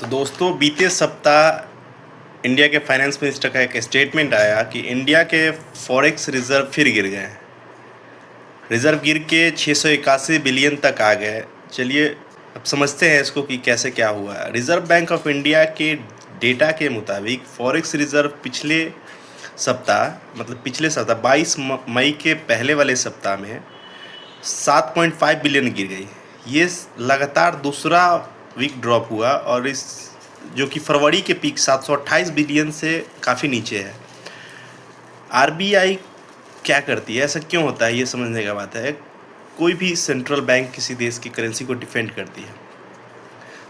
तो दोस्तों बीते सप्ताह इंडिया के फाइनेंस मिनिस्टर का एक स्टेटमेंट आया कि इंडिया के फॉरेक्स रिजर्व फिर गिर गए हैं। रिजर्व गिर के 681 बिलियन तक आ गए। चलिए अब समझते हैं इसको कि कैसे क्या हुआ। रिजर्व बैंक ऑफ इंडिया के डेटा के मुताबिक फॉरेक्स रिजर्व पिछले सप्ताह 22 मई के पहले वाले सप्ताह में 7.5 बिलियन गिर गई। ये लगातार दूसरा वीक ड्रॉप हुआ और इस जो कि फरवरी के पीक 728 बिलियन से काफ़ी नीचे है। आरबीआई क्या करती है, ऐसा क्यों होता है, ये समझने का बात है। कोई भी सेंट्रल बैंक किसी देश की करेंसी को डिफेंड करती है,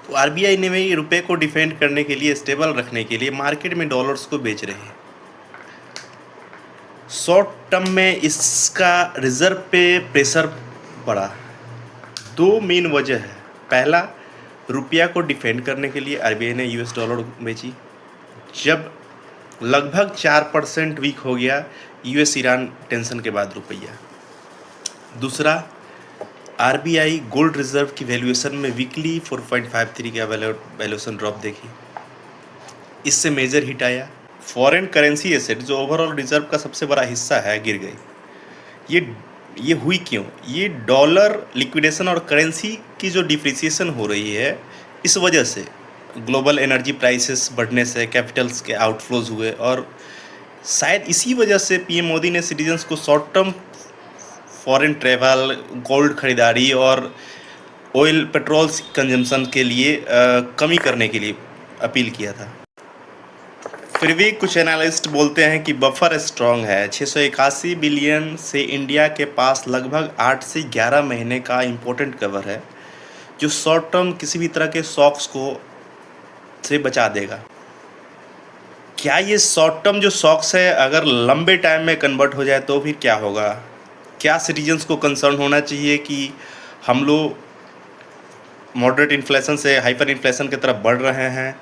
तो आरबीआई ने भी रुपए को डिफेंड करने के लिए, स्टेबल रखने के लिए मार्केट में डॉलर्स को बेच रही है। शॉर्ट टर्म में इसका रिजर्व पे प्रेशर बढ़ा। दो मेन वजह है। पहला, रुपया को डिफेंड करने के लिए आरबीआई ने यूएस डॉलर बेची। जब लगभग 4% वीक हो गया यूएस ईरान टेंशन के बाद रुपया। दूसरा, आरबीआई गोल्ड रिजर्व की वैल्यूएशन में वीकली 4.53 का वैल्यूएशन ड्रॉप देखी। इससे मेजर हिट आया। फॉरेन करेंसी एसेट जो ओवरऑल रिजर्व का सबसे बड़ा हिस्सा है गिर गई। ये हुई क्यों? ये डॉलर लिक्विडेशन और करेंसी की जो डिप्रिसिएशन हो रही है, इस वजह से ग्लोबल एनर्जी प्राइसेस बढ़ने से कैपिटल्स के आउटफ्लोज हुए और शायद इसी वजह से पीएम मोदी ने सिटीजन्स को short term foreign travel, gold खरीदारी और ऑयल पेट्रोल कंजम्पशन के लिए कमी करने के लिए अपील किया था। फिर भी कुछ एनालिस्ट बोलते हैं कि बफर स्ट्रॉन्ग है। 681 बिलियन से इंडिया के पास लगभग 8 से 11 महीने का इम्पोर्टेंट कवर है, जो शॉर्ट टर्म किसी भी तरह के शॉक्स को से बचा देगा। क्या ये शॉर्ट टर्म जो शॉक्स है अगर लंबे टाइम में कन्वर्ट हो जाए तो फिर क्या होगा? क्या सिटीजन्स को कंसर्न होना चाहिए कि हम लोग मॉडरेट इन्फ्लेशन से हाइपर इन्फ्लेशन की तरफ बढ़ रहे हैं?